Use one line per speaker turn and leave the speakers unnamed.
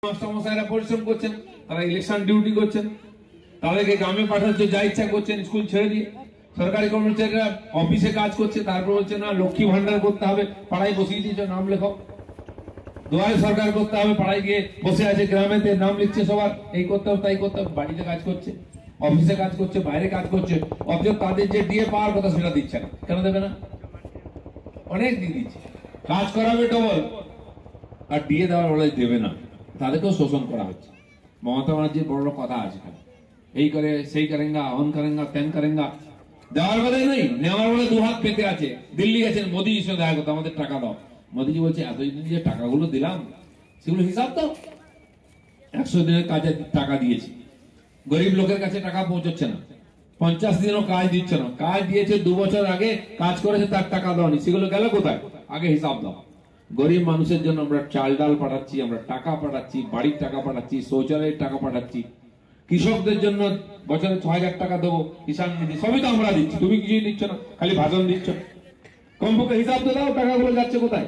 মাস্টারমশাইরা পরিশ্রম করছেন, তারা ইলেকশন ডিউটি করছেন, তাদেরকে গ্রামে পাঠাচ্ছে যা ইচ্ছা করছেন, স্কুল ছেড়ে দিয়ে। সরকারি কর্মচারীরা অফিসে কাজ করছে, তারপর হচ্ছে না লক্ষ্মী ভান্ডার করতে হবে, পাড়ায় বসিয়ে দিয়েছে নাম লেখক। দুয়ারে সরকার করতে হবে, পাড়ায় গিয়ে বসে আছে, গ্রামেতে নাম লিখছে সবার, এই করতে হবে তাই করতে হবে। বাড়িতে কাজ করছে, অফিসে কাজ করছে, বাইরে কাজ করছে, অথচ তাদের যে ডিএ পাওয়ার কথা সেটা দিচ্ছে না। কেন দেবে না? অনেক দিয়ে দিচ্ছে, কাজ করাবে ডবল, আর ডিএ দেওয়ার বলে দেবে না, তাদেরকেও শোষণ করা হচ্ছে। মমতা ব্যানার্জির বড় কথা আছে, এই করে সেই করেঙ্গা, অন করেঙ্গা, তেন করেঙ্গা, দেওয়ার বেলায় নেই, নেওয়ার বেলায় দু হাত পেতে আছে। দিল্লি গেছেন মোদী সঙ্গে দেখা করতে, আমাদের টাকা দাও। মোদীজি বলছে এতদিন যে টাকাগুলো দিলাম সেগুলো হিসাব দাও। 100 দিনের কাজে টাকা দিয়েছি, গরিব লোকের কাছে টাকা পৌঁছচ্ছে না। 50 দিনও কাজ দিচ্ছে না, কাজ দিয়েছে 2 বছর আগে, কাজ করেছে তার টাকা দাওনি, সেগুলো গেল কোথায়? আগে হিসাব দাও। গরিব মানুষের জন্য আমরা চাল ডাল পাঠাচ্ছি, আমরা টাকা পাঠাচ্ছি, বাড়ির টাকা পাঠাচ্ছি, শৌচালয়ের টাকা পাঠাচ্ছি, কৃষকদের জন্য বছরে 6000 টাকা দেবো, কিষাণ নিধি, সবই তো আমরা দিচ্ছি, তুমি কিছুই দিচ্ছ না, খালি ভাষণ দিচ্ছ। কমপক্ষে হিসাব তো দাও, টাকাগুলো যাচ্ছে কোথায়?